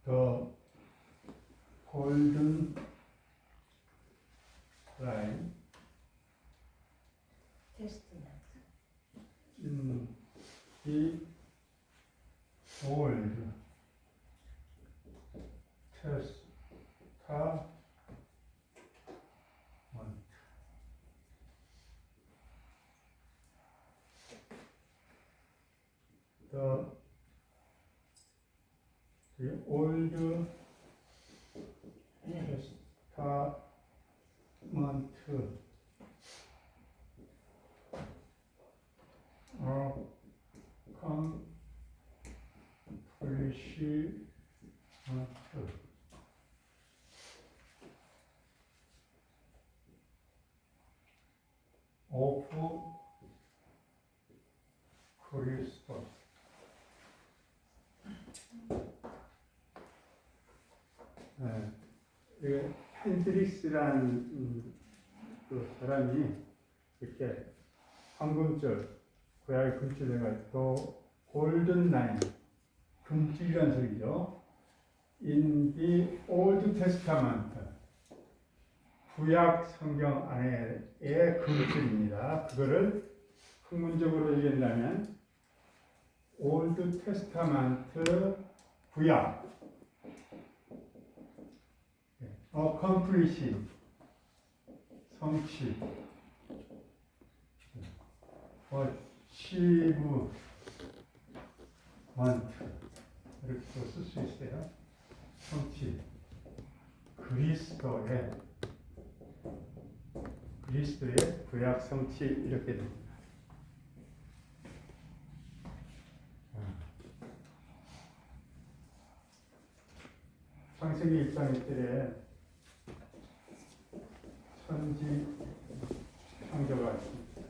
The golden line in the old testament. The old testament of 그리스도. 네, 헨드릭스라는 그 사람이 이렇게 황금줄, 고양이 금줄 해가지고 골든 라인, 금줄이란 소리죠. In the Old Testament, 구약 성경 안에의 금줄입니다. 그거를 학문적으로 얘기한다면 Old Testament 구약, accomplish, 성취, achievement 이렇게 쓸 수 있어요. 성취, 그리스도의 구약 성취 이렇게 됩니다. 창세기 1장 1절에 천지 창조가 있습니다.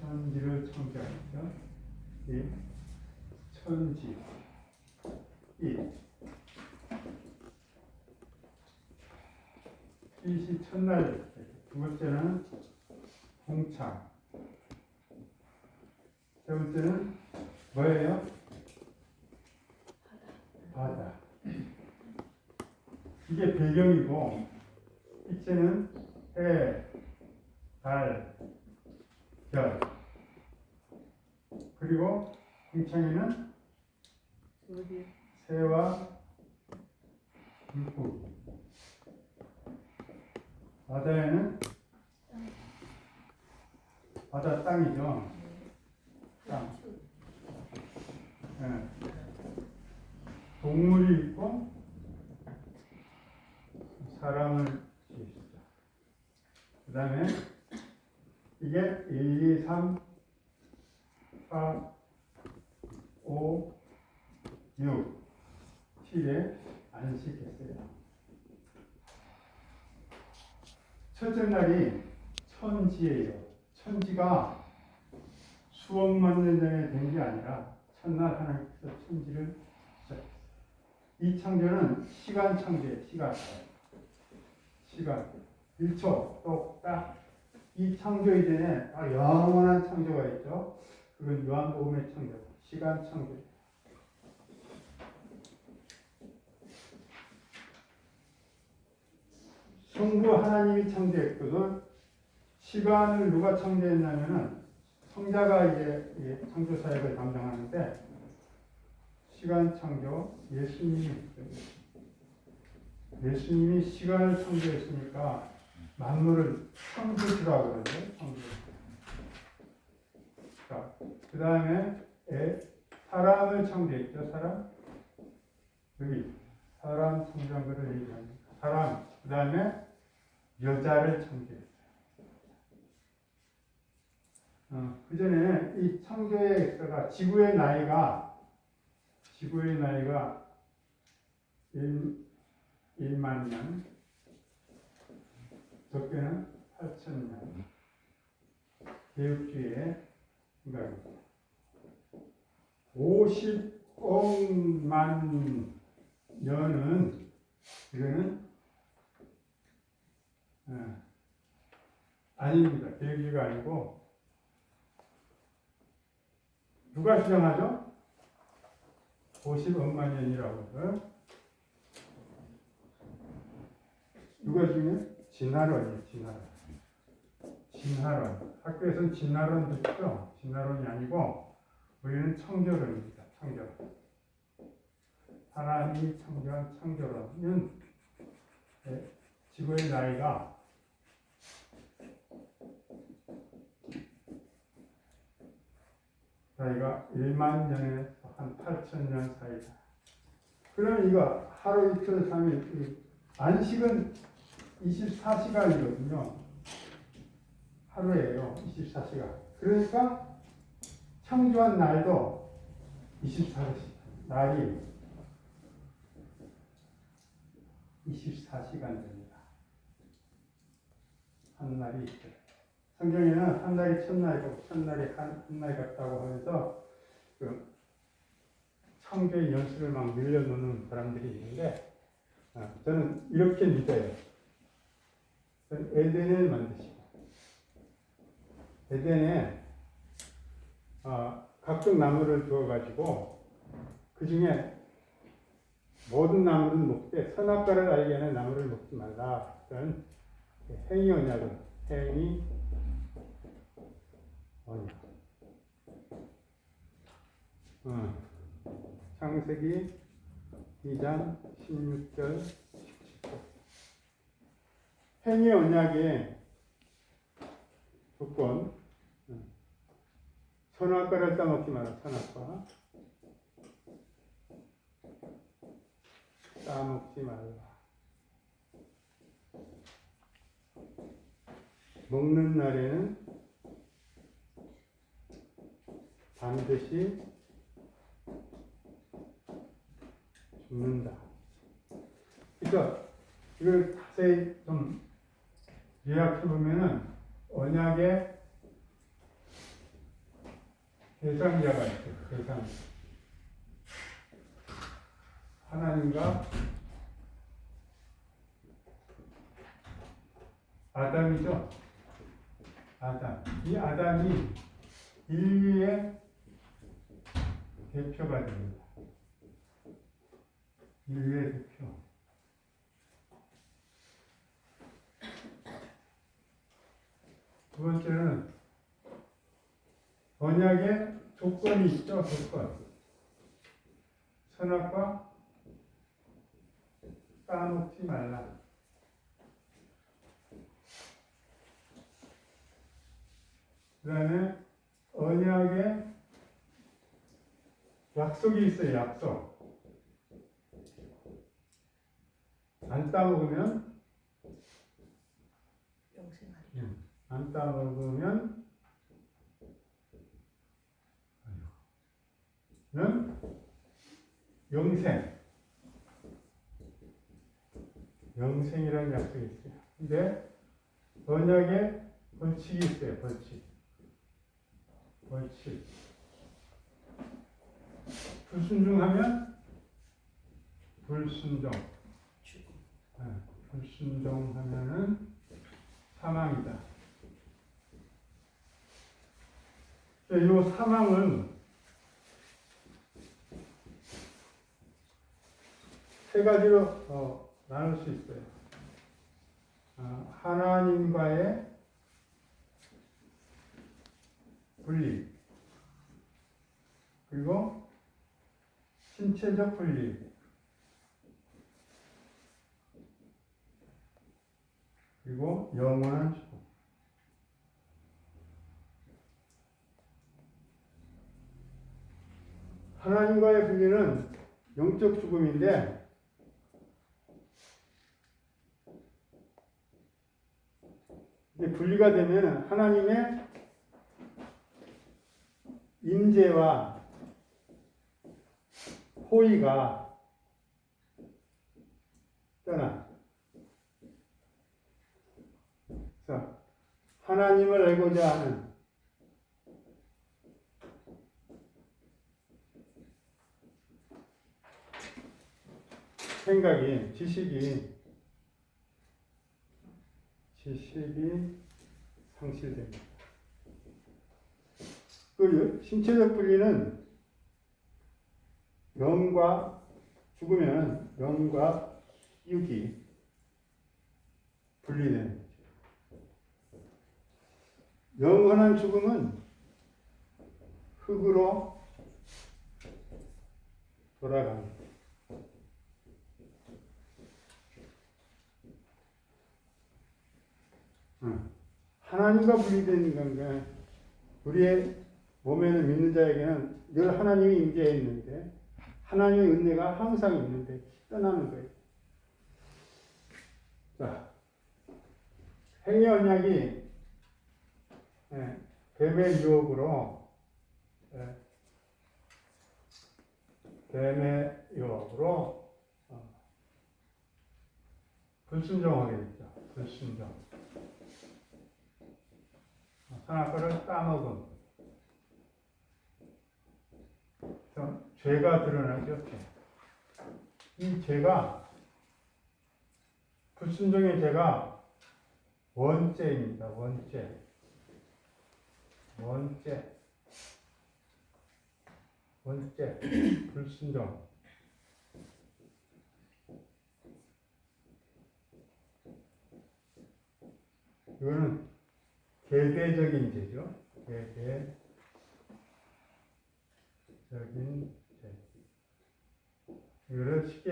천지를 창조하니까 이 천지 빛이 첫날, 두 번째는 홍창, 세 번째는 뭐예요? 바다. 이게 배경이고, 이체는 해, 달, 별. 그리고 홍창에는 새와 물고기. 바다에는 바다 땅이죠. 땅. 네. 동물이 있고 사람을 지으시죠. 그 다음에 이게 1, 2, 3, 4, 5, 6, 7에 안식했어요. 첫째 날이 천지예요. 천지가 수억만 년 전에 된 게 아니라 첫날 하나님께서 천지를 시작했어요. 이 창조는 시간 창조예요. 시간 1초 똑딱. 이 창조 이전에 영원한 창조가 있죠. 그건 요한복음의 창조, 시간 창조. 성부 하나님이 창조했거든. 시간을 누가 창조했냐면은 성자가 이제 창조 사역을 담당하는데 시간 창조 예수님이 했어요. 예수님이 시간을 창조했으니까 만물을 창조주라 그러죠. 창조. 자, 그 다음에 사람을 창조했죠. 사람. 여기 사람 창조한 것을 얘기합니다. 사람. 그 다음에 여자를 창조했어요. 그 전에 이 창조의 역사가 지구의 나이가 1만 년, 적게는 8,000년, 개혁주의의 생각입니다. 50억만 년은 이거는 아닙니다. 개혁주의가 아니고 누가 주장하죠? 50억만 년이라고 해요. 누가 중에? 진화론이에요. 진화론. 학교에서는 진화론 듣죠? 진화론이 아니고 우리는 창조론입니다. 창조론. 하나님이 창조한 창조론은 지구의 나이가 나이가 1만 년에서 한 8,000년 사이다. 그러면 이거 하루 이틀 3일 안식은 24시간이거든요. 하루에요. 24시간. 그러니까 창조한 날도 24시간. 날이 24시간 됩니다. 한 날이 있어요. 성경에는 한 날이 첫날이고 첫날이 한 날이 같다고 하면서 그 창조의 연수를 막 늘려놓는 사람들이 있는데 저는 이렇게 믿어요. 저는 에덴을 만드시고 에덴에 각종 나무를 주어가지고 그 중에 모든 나무는 먹되 선악과를 알게 하는 나무를 먹지 말라. 그런 행위 언약은 행위 언약. 창세기 2장 16절 17절. 행위 언약의 조건, 선악과를 따먹지 마라. 선악과 따먹지 말라. 먹는 날에는 반드시 죽는다. 그러니까 이걸 자세히 좀 요약해 보면은 언약의 대상자가 있어요. 대상자. 하나님과 아담이죠. 아담. 이 아담이 인류의 대표가 됩니다. 인류의 대표. 두 번째는 언약의 조건이 있죠. 조건. 선악과 따먹지 말라. 그 다음에 언약의 약속이 있어요. 약속. 안 따먹으면 안 따먹으면 영생이라는 약속이 있어요. 근데 언약에 벌칙이 있어요. 벌칙. 불순종하면 불순종하면은 사망이다. 이 사망은 세 가지로 나눌 수 있어요. 하나님과의 분리, 그리고 신체적 분리, 그리고 영원한 죽음. 하나님과의 분리는 영적 죽음인데 이제 분리가 되면 하나님의 임재와 호의가 떠나. 그래서 하나님을 알고자 하는 생각이, 지식이 상실됩니다. 그 신체적 분리는 영과 죽으면 영과 육이 분리되는 거죠. 영원한 죽음은 흙으로 돌아갑니다. 하나님과 분리된 건가? 우리의 몸에는 믿는 자에게는 늘 하나님이 임재해 있는데 하나님의 은혜가 항상 있는데 떠나는 거예요. 자, 행위 언약이 뱀의 유혹으로 불순종하게 됐죠. 불순종. 선악과를 따먹은. 죄가 드러나죠. 이 죄가, 불순종의 죄가 원죄입니다. 원죄. 불순종. 이거는 계대적인 죄죠. 계대적인 죄. 이거를 쉽게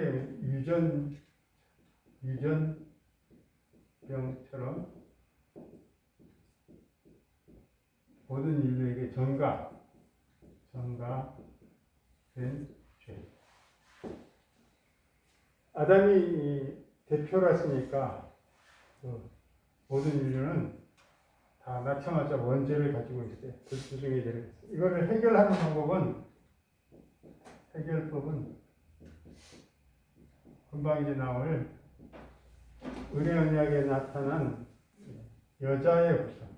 유전병처럼 모든 인류에게 전가된 죄. 아담이 대표라으니까 모든 인류는 다 낳자마자 원죄를 가지고 있어요. 불순종의 죄를. 이거를 해결하는 해결법은 금방 이제 나올 은혜 언약에 나타난 여자의 후손.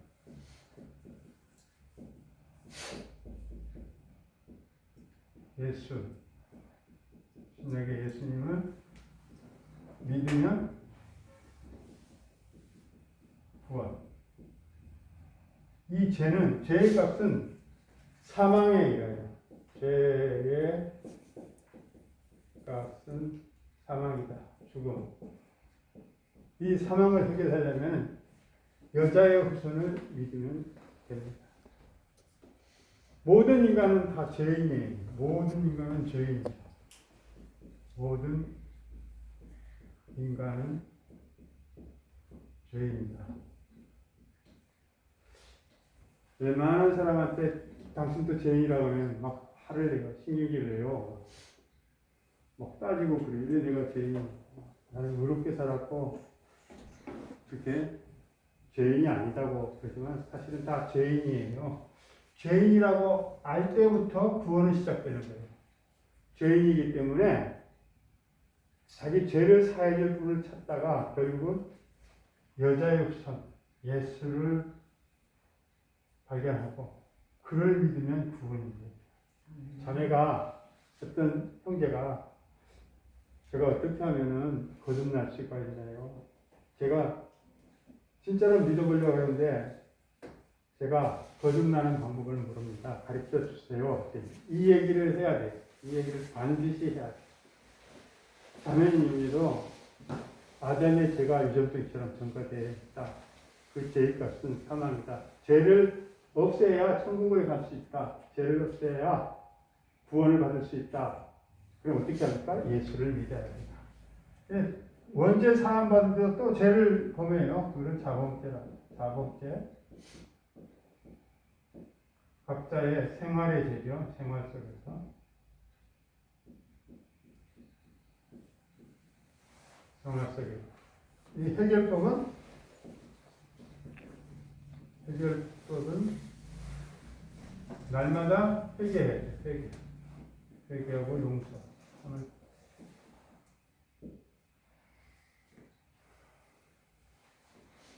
예수. 신약의 예수님은 믿으면 구원. 이 죄는, 죄의 값은 사망에 이르러요. 죄의 값은 사망이다. 죽음. 이 사망을 해결하려면 여자의 후손을 믿으면 됩니다. 모든 인간은 다 죄인이에요. 모든 인간은 죄인입니다. 모든 인간은 죄인입니다. 웬만한 사람한테 당신도 죄인이라고 하면 막 화를 내고 신경질 내요. 막 따지고 그래. 왜 내가 죄인이야? 나는 의롭게 살았고 그렇게 죄인이 아니다고 그러지만 사실은 다 죄인이에요. 죄인이라고 알 때부터 구원은 시작되는 거예요. 죄인이기 때문에 자기 죄를 사해줄 분을 찾다가 결국은 여자의 후손 예수를 발견하고 그를 믿으면 구원이 돼요. 자매가 어떤 형제가 제가 어떻게 하면은 거듭날 수가 있나요? 제가 진짜로 믿어보려고 하는데 제가 거듭나는 방법을 모릅니다. 가르쳐 주세요. 이 얘기를 해야 돼. 이 얘기를 반드시 해야 돼. 자매님도 아담의 죄가 유전병처럼 전가되어 있다. 그 죄의 값은 사망이다. 죄를 없애야 천국에 갈 수 있다. 죄를 없애야 구원을 받을 수 있다. 그럼 어떻게 합니까? 예수를 믿어야 합니다. 원죄 사함 받은 데서 또 죄를 범해요. 그건 자범죄라. 자범죄. 각자의 생활의 죄죠. 생활 속에서. 생활 속에서. 이 해결법은 날마다 회개해야 돼. 회개하고 용서.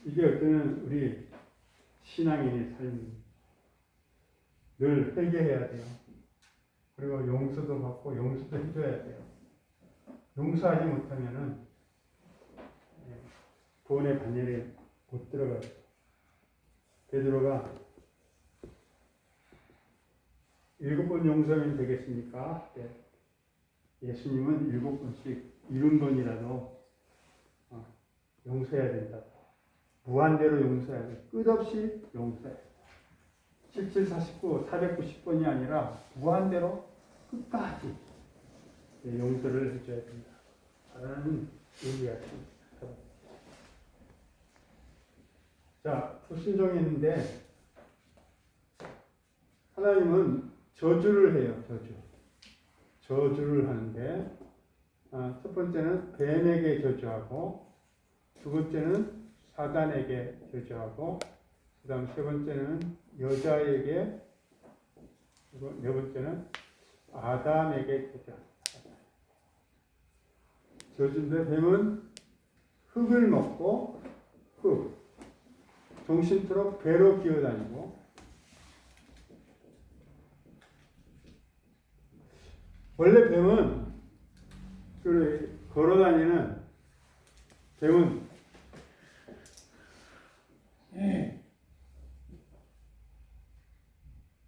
이게 어쩌면 우리 신앙인의 삶이 늘 회개해야 돼요. 그리고 용서도 받고 용서도 해줘야 돼요. 용서하지 못하면은 구원의 반열에 못 들어가요. 베드로가 7번 용서하면 되겠습니까? 네. 예수님은 7번씩 70번이라도 용서해야 된다. 무한대로 용서해야 돼. 끝없이 용서해야 돼. 7749, 490번이 아니라 무한대로 끝까지 용서를 해줘야 된다. 라는 얘기가 있습니다. 자, 불순종했는데 하나님은 저주를 해요. 저주를 하는데 첫 번째는 뱀에게 저주하고 두 번째는 사단에게 저주하고 그 다음 세 번째는 여자에게 그리고 네 번째는 아담에게 저주합니다. 저주인데 뱀은 흙을 먹고 종신토록 배로 기어다니고 원래 뱀은 걸어다니는 뱀은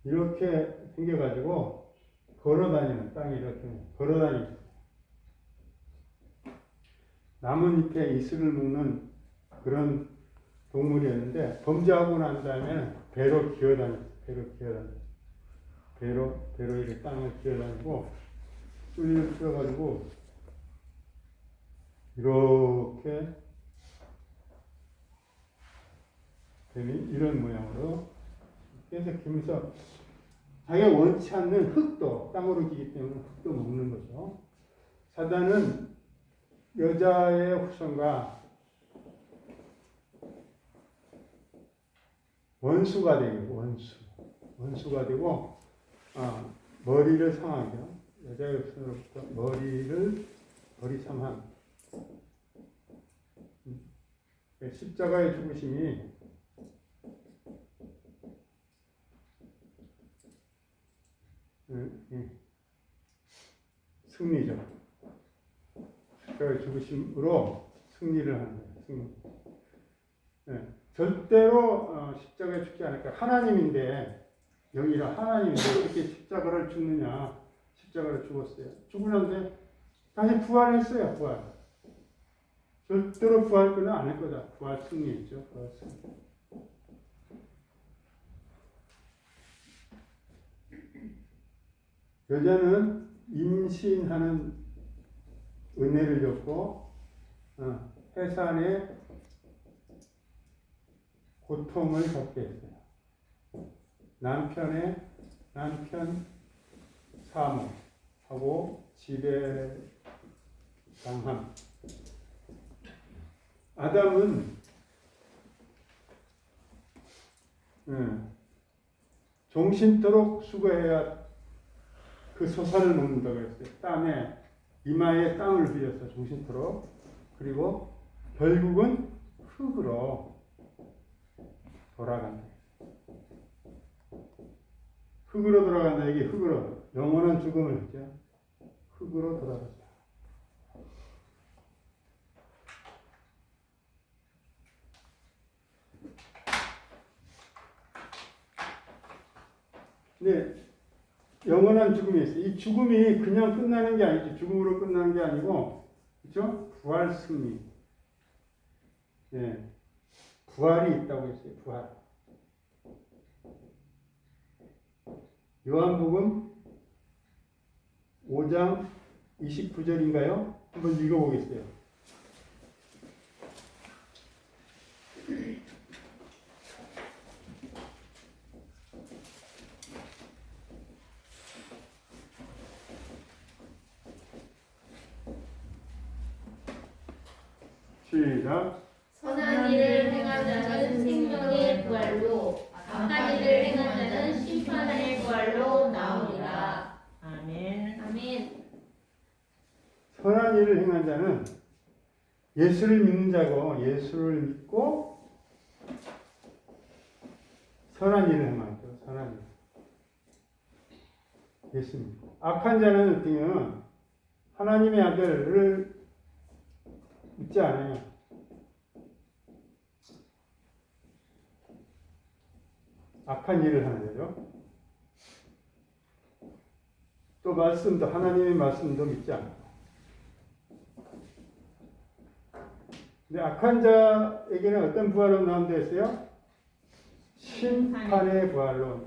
이렇게 생겨가지고 걸어다니는 땅에 이렇게 걸어다니고 나뭇잎에 이슬을 묶는 그런 동물이었는데 범죄하고 난 다음에 배로 기어다녔어요. 배로 이렇게 땅을 기어다니고 쭈리를 풀어가지고 이렇게 뱀이 이런 모양으로 계속 기면서 자기가 원치 않는 흙도 땅으로 기기 때문에 흙도 먹는 거죠. 사단은 여자의 후손과 원수가 되고 원수가 되고 머리를 상하죠. 여자의 후손으로부터 머리를 버리sam함. 십자가의 죽으심이 승리죠. 십자가의 죽으심으로 승리를 하는 거예요. 승리. 절대로 십자가에 죽지 않을 거예요. 하나님인데 영이라 하나님인데 어떻게 십자가를 죽느냐. 십자가를 죽었어요. 죽으는데 다시 부활했어요. 부활. 절대로 부활 거는 안 할 거다. 부활 승리했죠. 부활 승리. 여자는 임신하는 은혜를 줬고 해산의 고통을 받게 했어요. 남편 사모하고 지배당함. 아담은 종신토록 수고해야 그 소산을 먹는다고 했어요. 이마에 땀을 흘려서 종신토록. 그리고 결국은 흙으로 돌아간다. 흙으로 돌아간다. 이게 흙으로 영원한 죽음을 했죠. 흙으로 돌아간다. 근데 영원한 죽음이 있어요. 이 죽음이 그냥 끝나는 게 아니죠. 죽음으로 끝나는 게 아니고, 그렇죠? 부활 승리. 부활이 있다고 했어요. 부활. 요한복음 5장 29절인가요? 한번 읽어보겠어요. 시작. 선한 일을 행한 자는 생명의 부활로 악한 일을 행한 자는 심판의 부활로 나오리라. 아멘. 아멘. 선한 일을 행한 자는 예수를 믿는 자고 예수를 믿고 선한 일을 행하죠. 선한 일. 예수 믿고. 악한 자는 어떻게는 하나님의 아들을 믿지 않아요. 악한 일을 하는 거죠. 또 말씀도 하나님의 말씀도 믿지 않고. 근데 악한 자에게는 어떤 부활로 나온다 했어요? 심판의 부활로.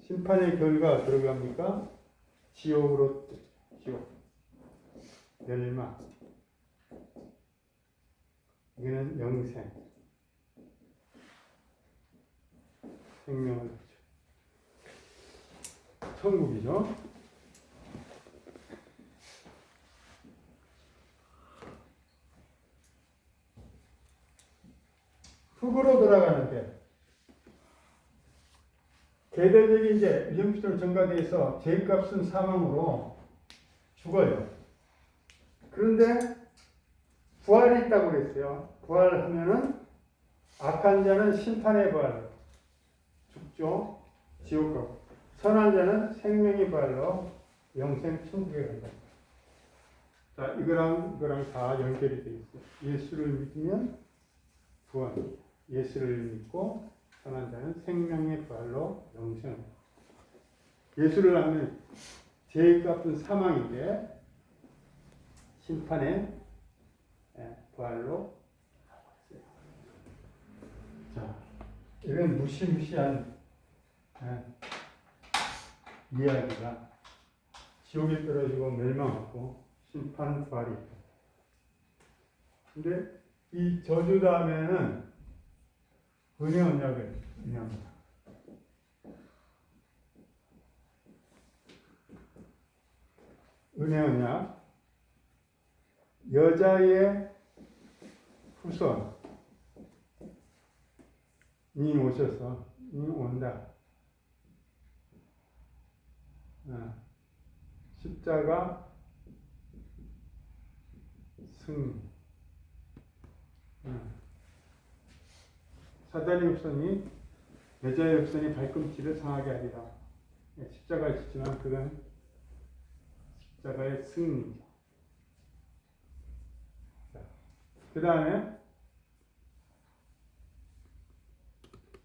심판의 결과 어디로 갑니까? 지옥으로. 지옥. 멸망. 이게는 영생. 생명을 주죠. 천국이죠. 흙으로 돌아가는데 계대적인 이제 위험수로 전가돼서 죄값은 사망으로 죽어요. 그런데 부활이 있다고 그랬어요. 부활하면은 악한 자는 심판의 부활로 죽죠. 지옥 가고. 선한 자는 생명의 부활로 영생 천국에 간다. 자, 이거랑 다 연결이 되어 있어요. 예수를 믿으면 부활. 예수를 믿고 선한 자는 생명의 부활로 영생. 예수를 하면 죄의 값은 사망인데 심판의 부활로 하고 있어요. 자, 이런 무시무시한 이야기가 지옥에 떨어지고 멸망하고 심판 부활이 있다. 근데 이 저주 다음에는 은혜 언약을 의미합니다. 은혜 언약, 여자의 후손이 오셔서 온다. 십자가 승리. 사단의 후손이 여자의 후손이 발꿈치를 상하게 하리라. 십자가에 지지만 그건 십자가의 승리죠. 그 다음에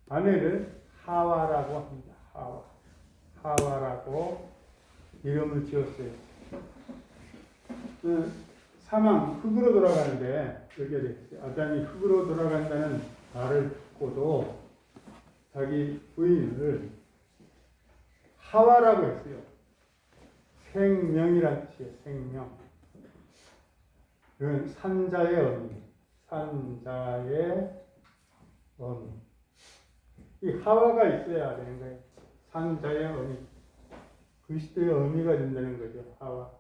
아내를 하와라고 합니다. 하와라고 이름을 지었어요. 사망, 흙으로 돌아가는데 여기에 있어요. 아담이 흙으로 돌아간다는 말을 듣고도 자기 부인을 하와라고 했어요. 생명이란 뜻이에요. 생명. 이건 산자의 의미. 산자의 의미. 이 하와가 있어야 되는 거예요. 산자의 의미. 그리스도의 의미가 된다는 거죠. 하와.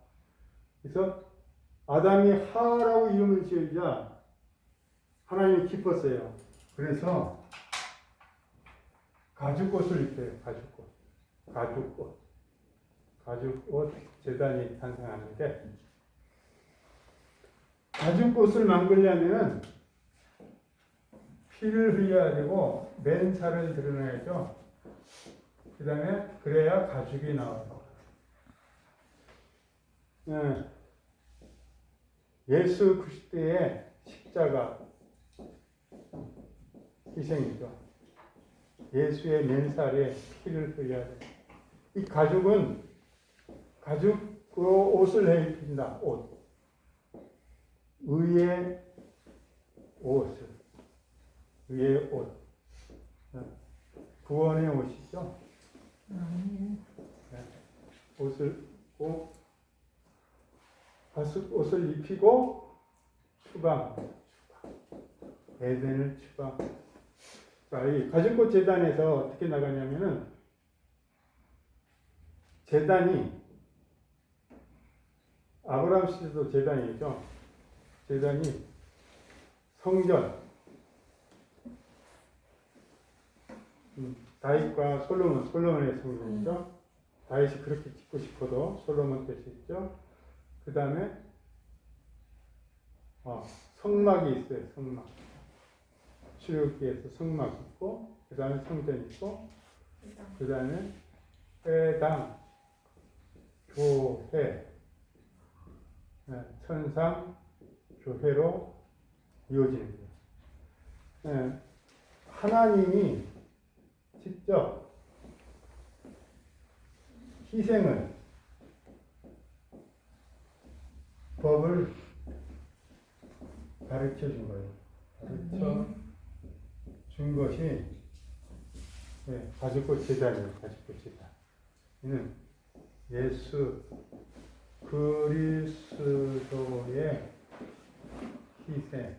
그래서 아담이 하와라고 이름을 지으자 하나님이 기뻤어요. 그래서 가죽옷을 입혀요. 가죽옷 제단이 탄생하는데 가죽옷을 만들려면 피를 흘려야 되고 맨살을 드러내야죠. 그 다음에 그래야 가죽이 나와요. 예수 그리스도의 십자가 희생이죠. 예수의 맨살에 피를 흘려야 돼요. 이 가죽은 가죽으로 옷을 해 입힌다. 옷. 의의 옷을. 의의 옷. 구원의 옷이죠. 옷을 입고 옷을 입히고 추방. 에덴을 추방. 자, 이 가죽꽃 제단에서 어떻게 나가냐면은 제단이 아브라함 시대도 제단이죠. 제단이 성전, 다윗과 솔로몬의 성전이죠. 다윗이 그렇게 짓고 싶어도 솔로몬 때 짓죠. 그 다음에 성막이 있어요. 성막. 출애굽기에서 성막 있고, 그 다음에 성전 있고, 그 다음에 회당, 교회, 천상, 교회로 이어지는 거예요. 하나님이 직접 희생을, 법을 가르쳐 준 거예요. 가르쳐 준 것이 가죽꽃 제단이에요. 가죽꽃 제단. 이는 예수 그리스도의 희생,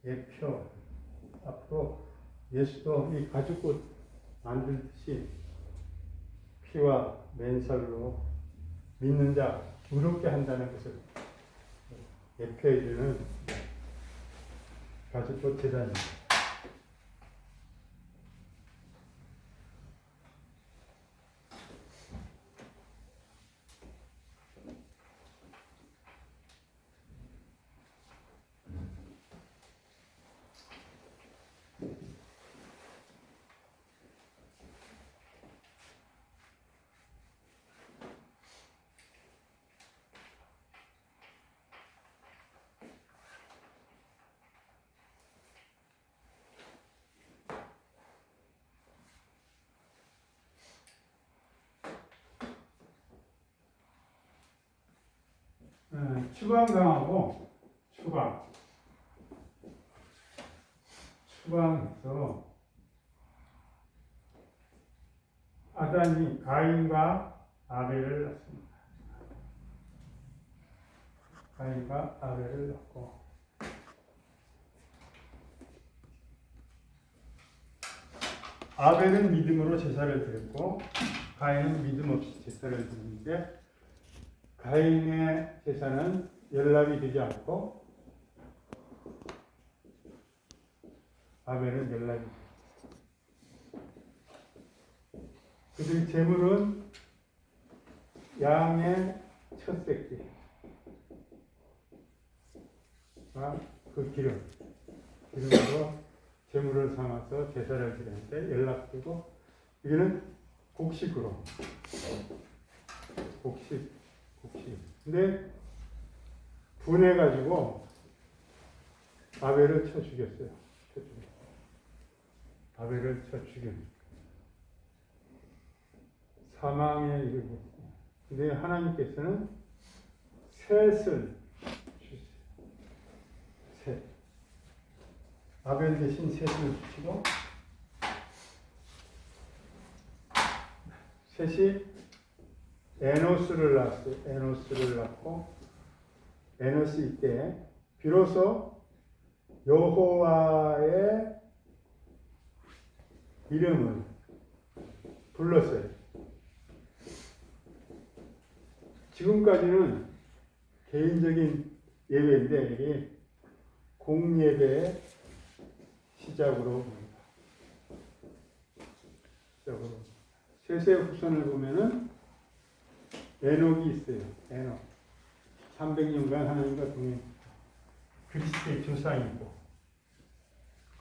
예표. 앞으로 예수도 이 가죽꽃 만들듯이 피와 맨살로 믿는 자 의롭게 한다는 것을 예표해주는 가죽꽃 제단입니다. 추방당하고 추방해서 아담이 가인과 아벨을 낳습니다. 가인과 아벨을 낳고 아벨은 믿음으로 제사를 드렸고 가인은 믿음 없이 제사를 드렸는데 가인의 제사는 연락이 되지 않고 아벨은 연락이 돼요. 그들 제물은 양의 첫 새끼와 그 기름으로 제물을 삼아서 제사를 드리는데 연락되고 이거는 곡식으로 곡식. 근데 분해가지고 아벨을 쳐 죽였어요. 아벨을 쳐 죽인 사망에 이르게. 근데 하나님께서는 셋을 주세요. 셋. 아벨 대신 셋을 주시고 셋이 에노스를 낳았어요. 에노스를 낳고 에노스 이때 비로소 여호와의 이름을 불렀어요. 지금까지는 개인적인 예배인데 이게 공예배의 시작으로 봅니다. 세세 후손을 보면은 에녹이 있어요. 에녹. 300년간 하나님과 동행했다. 그리스도의 조상이고,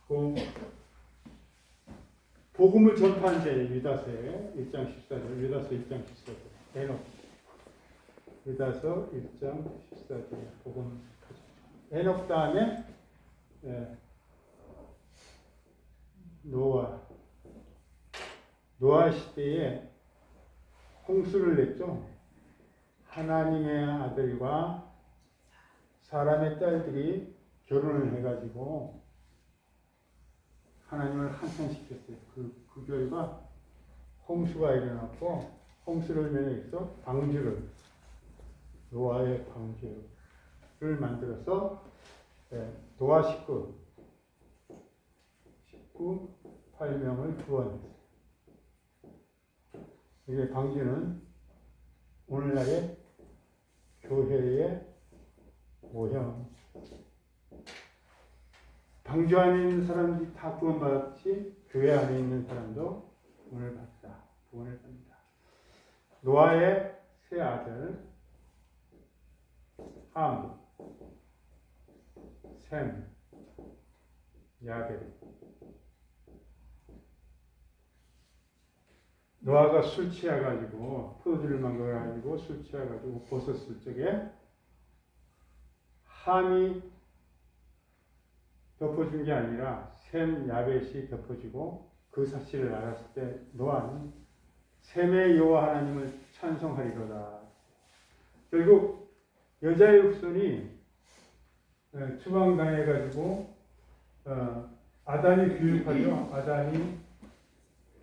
그 복음을 전파한 자의 유다서에 1장 14절, 유다서 1장 14절, 에녹. 유다서 1장 14절, 복음 가졌죠. 에녹 다음에 노아 시대에 홍수를 냈죠. 하나님의 아들과 사람의 딸들이 결혼을 해가지고 하나님을 한탄시켰어요. 그 결과 홍수가 일어났고 홍수를 면해서 노아의 방주를 만들어서 노아 식구 8명을 구원했어요. 이게 방주는 오늘날의 교회의 모형. 방주 안에 있는 사람들이 다 구원받았지 교회 안에 있는 사람도 구원을 받다. 구원을 받는다. 노아의 세 아들 함, 셈, 야벳. 노아가 술 취해가지고 포도주를 만들어가지고 술 취해가지고 벗었을 적에 함이 덮어준 게 아니라 셈, 야벳이 덮어주고 그 사실을 알았을 때 노아는 셈의 여호와 하나님을 찬송하리로다. 결국 여자의 후손이 추방당해가지고 아담이 교육하죠.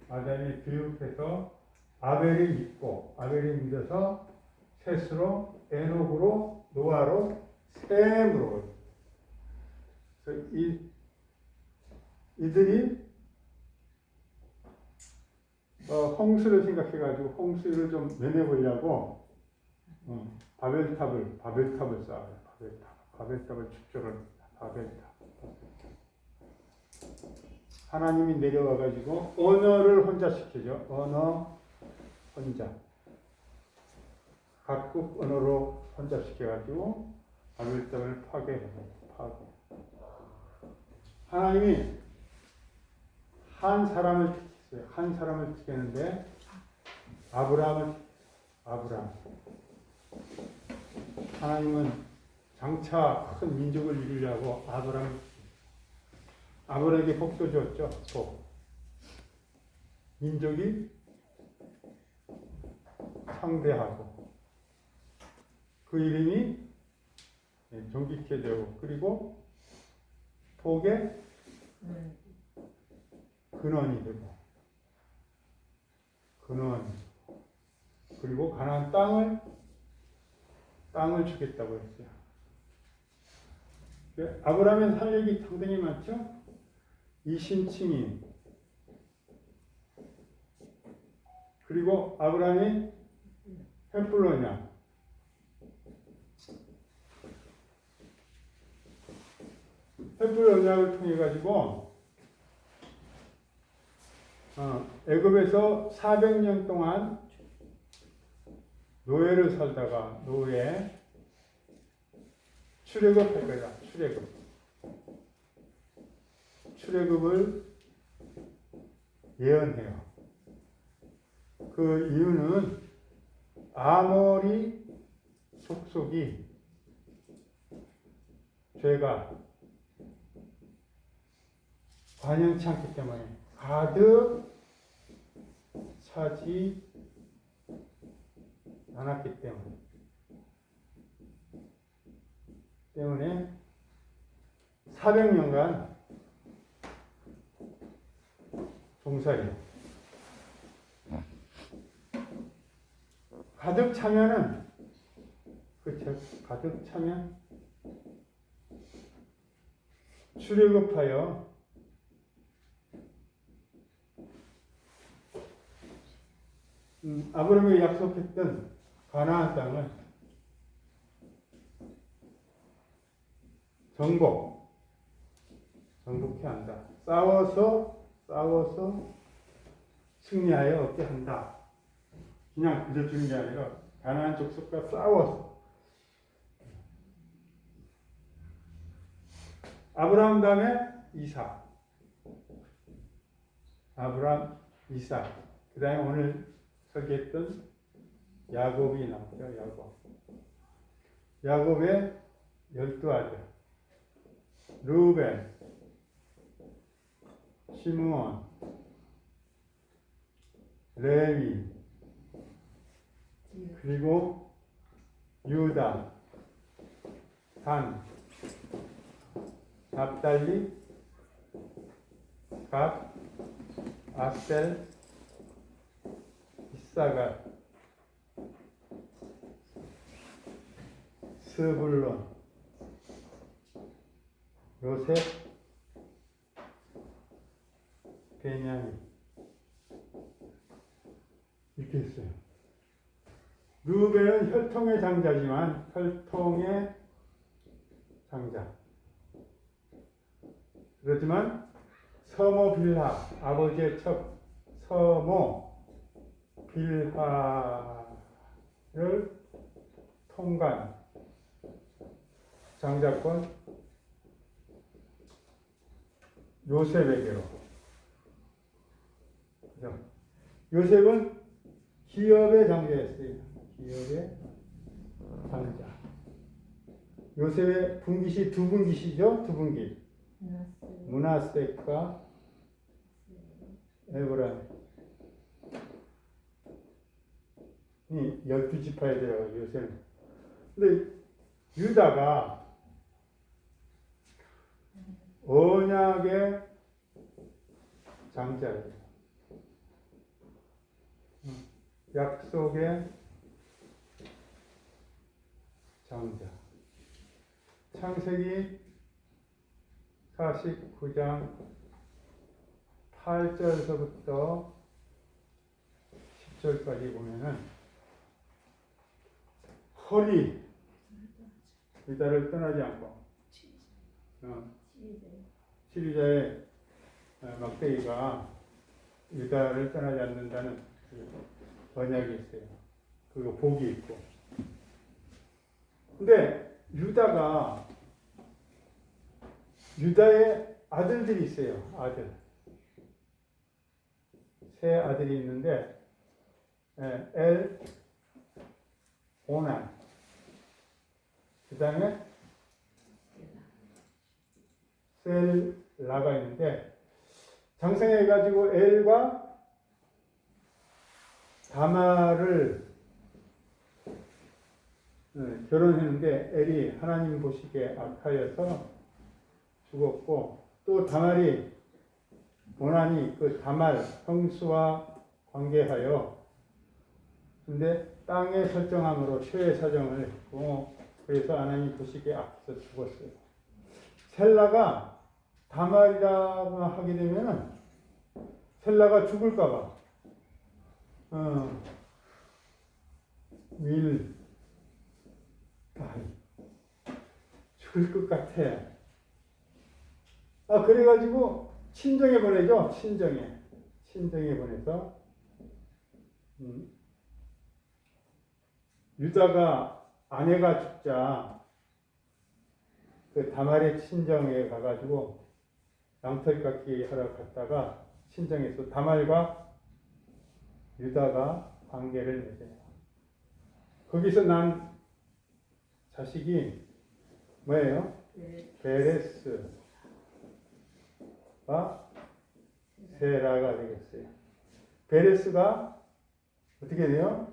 아담이 교육해서 아벨이 믿고 아벨이 믿어서 셋으로 에녹으로 노아로 셈으로. 그래서 이들이 홍수를 생각해가지고 홍수를 좀 면해보려고 바벨탑을 쌓아요. 바벨탑을 축조를 합니다. 바벨탑. 하나님이 내려와가지고 언어를 혼자시키죠. 언어 혼자. 각국 언어로 혼자시켜가지고 바벨탑을 파괴해요. 하나님이 한 사람을 택했어요. 한 사람을 택했는데 아브라함을 택했어요. 아브라함. 하나님은 장차 큰 민족을 이루려고 아브라함에게 복도 줬죠. 복. 민족이 창대하고 그 이름이 존귀케 되고 그리고 복의 근원이 되고 그리고 가나안 땅을 주겠다고 했어요. 아브라함의 살력이 상당히 많죠. 이신칭이 그리고 아브라함이 헷불로냐 횃불 언약을 통해 가지고 애굽에서 400년 동안 노예를 살다가 노예 출애굽할 거다. 출애굽을 예언해요. 그 이유는 아모리 족속이 죄가 관연치 않기 때문에 가득 차지 않았기 때문에 400년간 종살이 가득 차면은 그렇죠. 가득 차면 출애굽하여 아브라함이 약속했던 가나안 땅을 정복해 한다. 싸워서 승리하여 얻게 한다. 그냥 그저 주는 게 아니라 가나안 족속과 싸워서. 아브라함 다음에 이삭. 아브라함, 이삭. 그 다음에 오늘 설계했던 야곱이 나오죠. 야곱의 12아들. 르우벤, 시므온, 레위, 그리고 유다, 단, 납달리, 갓, 아셀, 이사갈, 스불론, 요셉, 베냐민 이렇게 했어요. 르우벤은 혈통의 장자지만 혈통의 장자. 그렇지만 서모 빌하 아버지의 첩 서모 빌하를 통간 장자권 요셉에게로. 요셉은 기업의 장자였어요. 기업의 장자. 요셉의 분깃이 두 분깃이죠. 두 분깃. 므낫세과 에브라임. 이 12지파에 들어가요. 요셉은. 근데 유다가 언약의 장자예요. 약속의 장자. 창세기 49장 8절서부터 10절까지 보면은 홀이 유다를 떠나지 않고 치리자의 막대기가 유다를 떠나지 않는다는 언약이 있어요. 그리고 복이 있고. 근데 유다의 아들들이 있어요. 아들. 세 아들이 있는데 엘, 오난, 그 다음에 셀라가 있는데 장성해가지고 엘과 다말을 결혼했는데 엘이 하나님 보시기에 악하여서 죽었고, 또 다말이 오난이 그 다말 형수와 관계하여 근데 땅에 설정함으로 최애 사정을 했고, 그래서 하나님 보시기에 악해서 죽었어요. 셀라가 다말이라고 하게 되면은 셀라가 죽을까봐 죽을 것 같아. 그래가지고 친정에 보내죠. 친정에 보내서 유다가 아내가 죽자 그 다말의 친정에 가가지고 양털 깎기 하러 갔다가 친정에서 다말과 유다가 관계를 맺어요. 거기서 난 자식이 뭐예요? 베레스와 세라가 되겠어요. 베레스가 어떻게 돼요?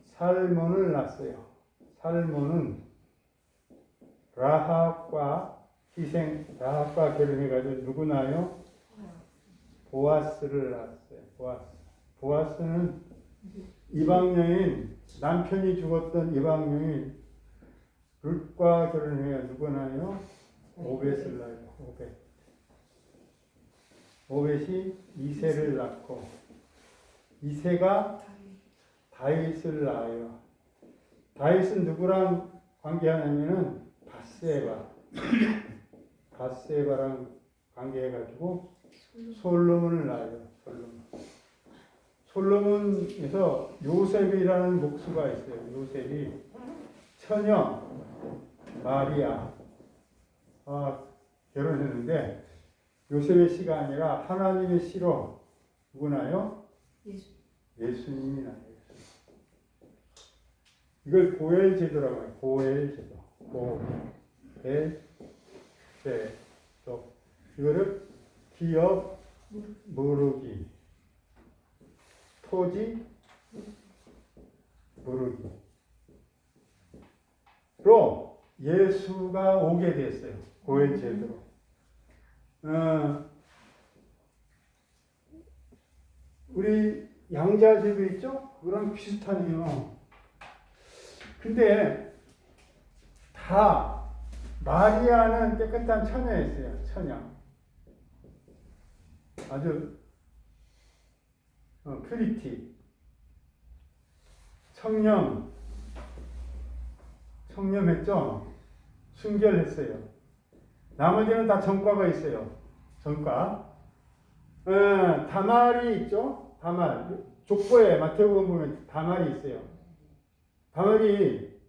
살몬을 낳았어요. 살몬은 라합과 결혼해가지고 누구 낳아요? 보아스를 낳았어요. 보아스는 이방여인, 남편이 죽었던 이방여인 룻과 결혼해야 누구 낳아요? 오벳을 낳아요. 오벳이 이세를 낳고, 이세가 다윗을 낳아요. 다윗은 누구랑 관계하냐면은 바세바랑 관계해가지고 솔로몬을 낳아요. 솔로몬에서 요셉이라는 목수가 있어요. 요셉이 처녀 마리아 결혼했는데, 요셉의 씨가 아니라 하나님의 씨로 누구나요? 예수님이 나요. 이걸 고엘 제도라고 해요. 고엘 제도. 이거를 기업 무르기, 토지 무르기로 예수가 오게 됐어요. 고엘 제도로. 우리 양자제도 있죠? 그거랑 비슷하네요. 근데 다 마리아는 깨끗한 처녀였어요. 처녀. 아주 퓨리티. 청렴했죠? 순결했어요. 나머지는 다 전과가 있어요. 전과. 다말이 있죠? 다말. 족보에 마태복음 보면 다말이 있어요. 다말이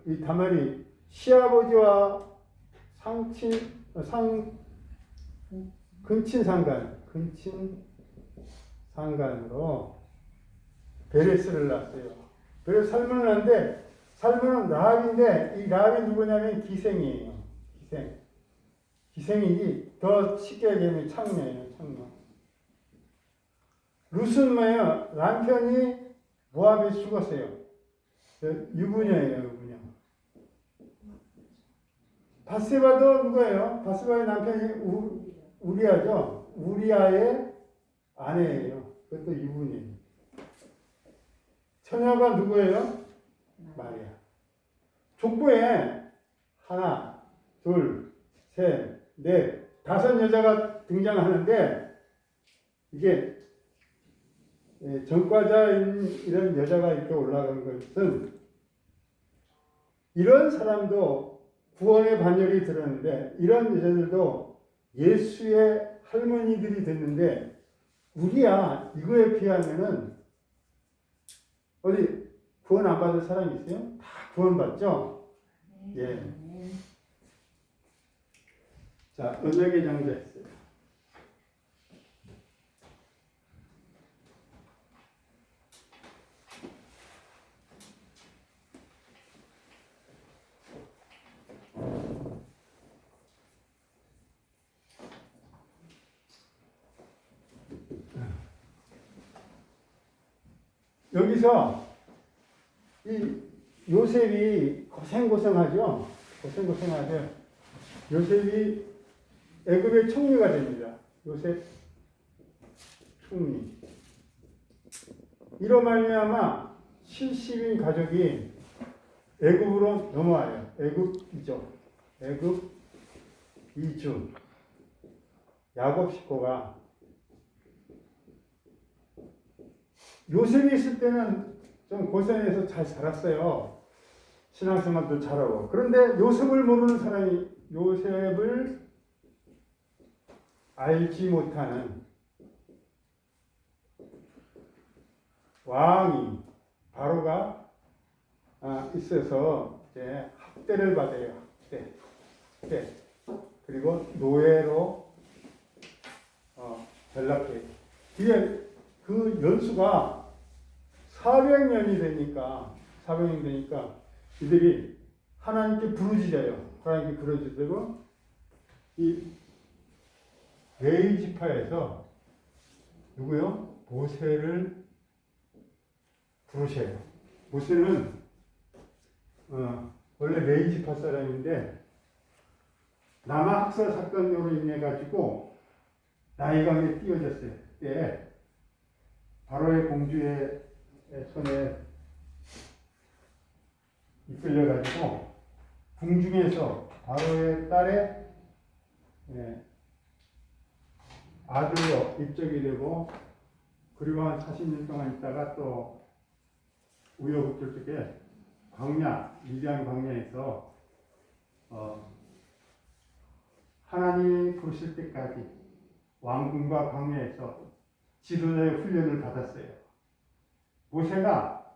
이 다말이 시아버지와 근친 상간으로 베레스를 낳았어요. 그래서 살문을 낳는데 살문은 라합인데 이 라합이 누구냐면 기생이에요. 기생이지 더 쉽게 얘기하면 창녀예요. 룻은 뭐예요? 남편이 모압에 죽었어요. 유부녀예요. 바세바도 누구예요? 바세바의 남편이 우리아죠. 우리아의 아내예요. 그것도 유부녀예요. 처녀가 누구예요? 마리아. 족보에 하나, 둘, 셋, 넷, 다섯 여자가 등장하는데 이게 전과자인 이런 여자가 이렇게 올라간 것은 이런 사람도 구원의 반열이 들었는데 이런 여자들도 예수의 할머니들이 됐는데 우리야 이거에 비하면은 어디 구원 안 받을 사람이 있어요? 다 구원 받죠? 예. 자, 언약의 장자 했어요. 여기서 이 요셉이 고생하죠. 요셉이 애굽의 총리가 됩니다. 요셉 총리. 이로 말미암아 70인 가족이 애굽으로 넘어와요. 애굽 이주. 야곱 식구가 요셉이 있을 때는 좀 고생해서 잘 살았어요. 신앙생활도 잘하고. 그런데 요셉을 모르는 사람이 요셉을 알지 못하는 왕이 바로가 있어서 이제 학대를 받아요. 학대. 그리고 노예로 전락해요. 뒤에 그 연수가 400년이 되니까 이들이 하나님께 부르짖어요. 하나님께 부르짖고 이 레위 지파에서 누구요? 모세를 부르셔요. 모세는 원래 레위 지파 사람인데 남아 학살 사건으로 인해 가지고 나일강에 띄어졌어요. 그때 바로의 공주의 손에 이끌려 가지고 궁중에서 바로의 딸의 아들로 입적이 되고 그리고 한 40년 동안 있다가 또 우여곡절 쪽에 미디안 광야에서 하나님이 부르실 때까지 왕궁과 광야에서 지도자의 훈련을 받았어요. 모세가